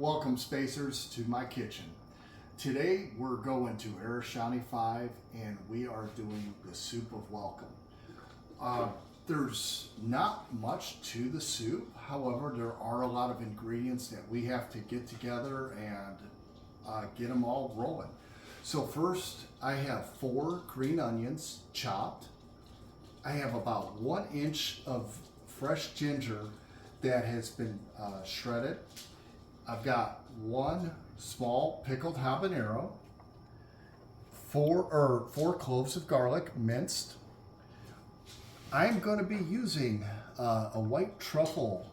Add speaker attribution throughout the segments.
Speaker 1: Welcome, spacers, to my kitchen. Today we're going to Ershyahnee 5 and we are doing the soup of welcome. Uh, there's not much to the soup, however, there are a lot of ingredients that we have to get together and get them all rolling. So, first, I have 4 green onions chopped. I have about 1 inch of fresh ginger that has been shredded. I've got 1 small pickled habanero, 4 cloves of garlic minced. I'm going to be using a white truffle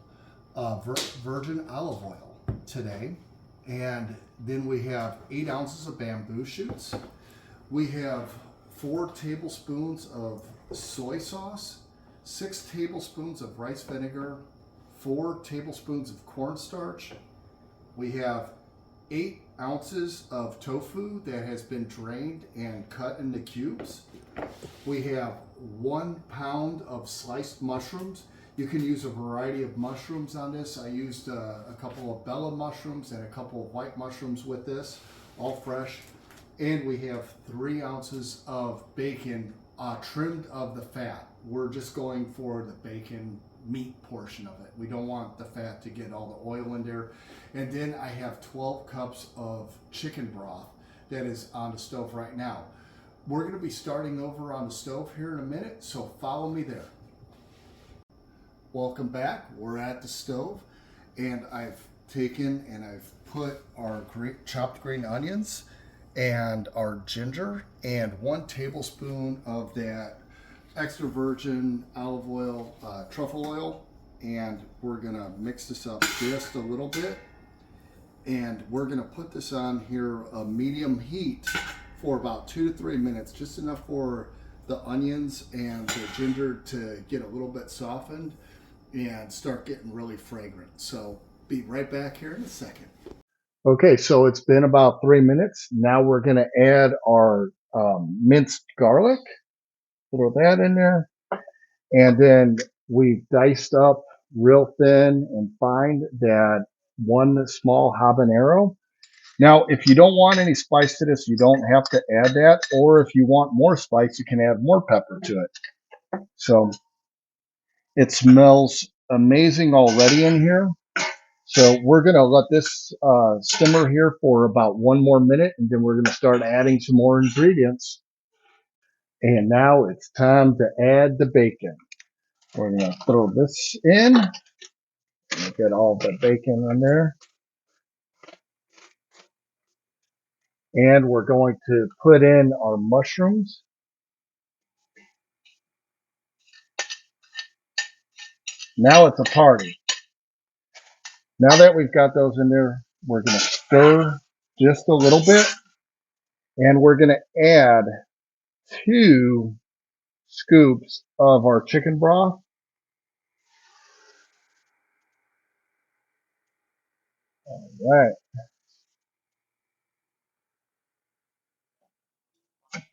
Speaker 1: virgin olive oil today. And then we have 8 ounces of bamboo shoots. We have 4 tablespoons of soy sauce, 6 tablespoons of rice vinegar, 4 tablespoons of cornstarch. We have 8 ounces of tofu that has been drained and cut into cubes. We have 1 pound of sliced mushrooms. You can use a variety of mushrooms on this. I used a couple of bella mushrooms and a couple of white mushrooms with this, all fresh. And we have 3 ounces of bacon trimmed of the fat. We're just going for the bacon meat portion of it. We don't want the fat to get all the oil in there. And then I have 12 cups of chicken broth that is on the stove right now. We're going to be starting over on the stove here in a minute, so follow me there. Welcome back. We're at the stove, and I've taken and I've put our chopped green onions and our ginger and 1 tablespoon of that extra virgin olive oil, truffle oil, and we're gonna mix this up just a little bit, and we're gonna put this on here a medium heat for about 2 to 3 minutes, just enough for the onions and the ginger to get a little bit softened and start getting really fragrant. So be right back here in a second. Okay, so it's been about 3 minutes. Now we're gonna add our minced garlic. Throw that in there. And then we've diced up real thin and fine that 1 small habanero. Now, if you don't want any spice to this, you don't have to add that. Or if you want more spice, you can add more pepper to it. So it smells amazing already in here. So we're going to let this simmer here for about 1 more minute, and then we're going to start adding some more ingredients. And now it's time to add the bacon. We're going to throw this in. Get all the bacon in there. And we're going to put in our mushrooms. Now it's a party. Now that we've got those in there, we're going to stir just a little bit. And we're going to add 2 scoops of our chicken broth. All right.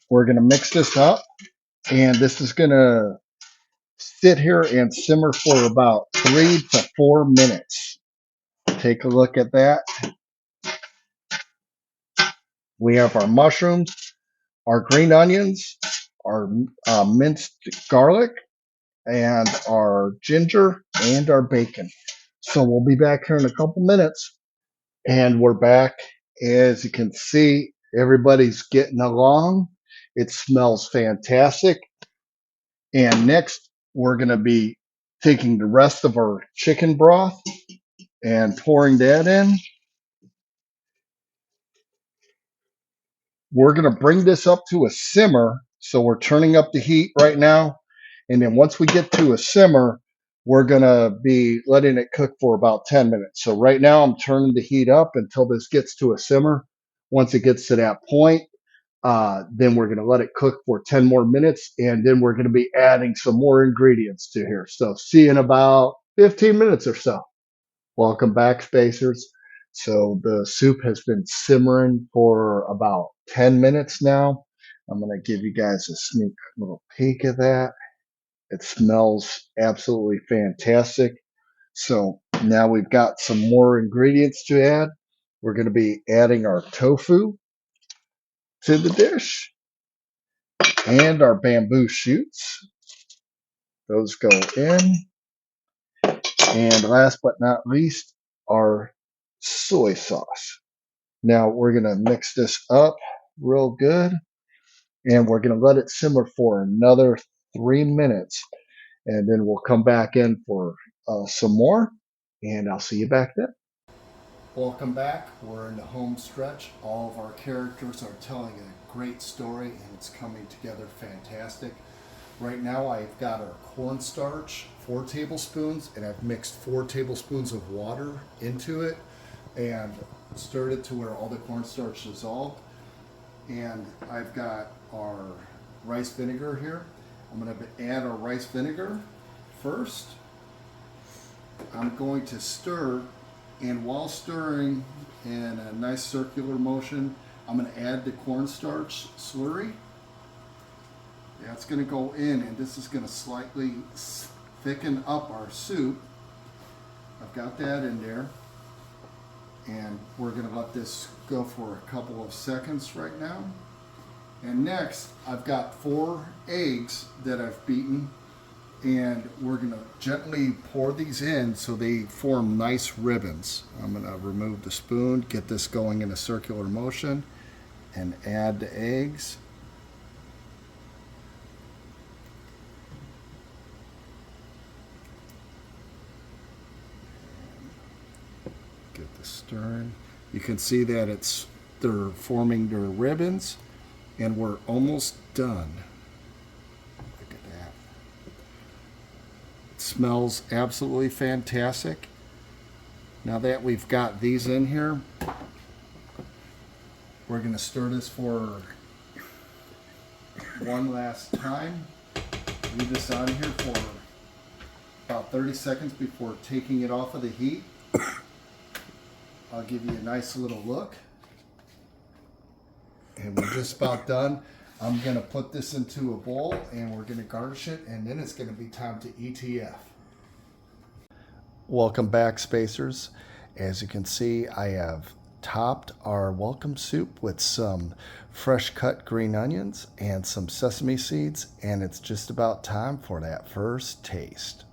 Speaker 1: We're going to mix this up. And this is going to sit here and simmer for about 3 to 4 minutes. Take a look at that. We have our mushrooms, our green onions, our minced garlic, and our ginger, and our bacon. So we'll be back here in a couple minutes, and we're back. As you can see, everybody's getting along. It smells fantastic. And next, we're going to be taking the rest of our chicken broth and pouring that in. We're going to bring this up to a simmer. So we're turning up the heat right now. And then once we get to a simmer, we're going to be letting it cook for about 10 minutes. So right now I'm turning the heat up until this gets to a simmer. Once it gets to that point, then we're going to let it cook for 10 more minutes. And then we're going to be adding some more ingredients to here. So see you in about 15 minutes or so. Welcome back, spacers. So the soup has been simmering for about 10 minutes now. I'm going to give you guys a sneak little peek of that. It smells absolutely fantastic. So now we've got some more ingredients to add. we're going to be adding our tofu to the dish and our bamboo shoots. Those go in. And last but not least, our soy sauce. Now we're going to mix this up real good, and we're going to let it simmer for another 3 minutes, and then we'll come back in for some more, and I'll see you back then. Welcome back. We're in the home stretch. All of our characters are telling a great story, and it's coming together fantastic. Right now I've got our cornstarch, 4 tablespoons, and I've mixed 4 tablespoons of water into it and stirred it to where all the cornstarch dissolved. And I've got our rice vinegar here. I'm going to add our rice vinegar first. I'm going to stir, and while stirring in a nice circular motion, I'm going to add the cornstarch slurry. That's going to go in, and this is going to slightly thicken up our soup. I've got that in there, and we're going to let this go for a couple of seconds right now. And next, I've got 4 eggs that I've beaten, and we're going to gently pour these in so they form nice ribbons. I'm going to remove the spoon, get this going in a circular motion, and add the eggs. Get this stirring. You can see that they're forming their ribbons, and we're almost done. Look at that. It smells absolutely fantastic. Now that we've got these in here, we're going to stir this for one last time. Leave this on here for about 30 seconds before taking it off of the heat. I'll give you a nice little look. And we're just about done. I'm going to put this into a bowl, and we're going to garnish it, and then it's going to be time to ETF. Welcome back, Spacers. As you can see, I have topped our welcome soup with some fresh cut green onions and some sesame seeds, and it's just about time for that first taste.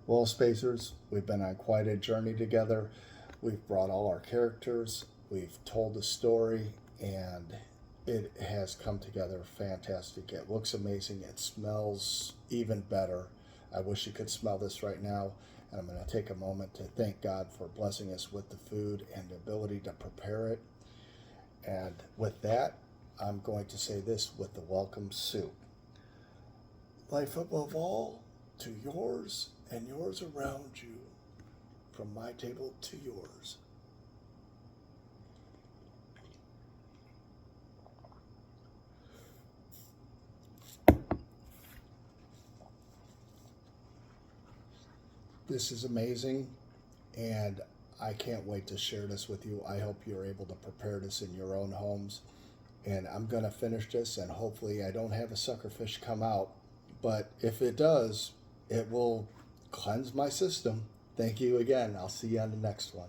Speaker 1: Well, Spacers, we've been on quite a journey together. We've brought all our characters, we've told the story, and it has come together fantastic. It looks amazing. It smells even better. I wish you could smell this right now. And I'm going to take a moment to thank God for blessing us with the food and the ability to prepare it. And with that, I'm going to say this with the welcome soup. Life above all, to yours and yours around you, from my table to yours. This is amazing, and I can't wait to share this with you. I hope you're able to prepare this in your own homes. And I'm going to finish this, and hopefully I don't have a suckerfish come out. But if it does, it will cleanse my system. Thank you again. I'll see you on the next one.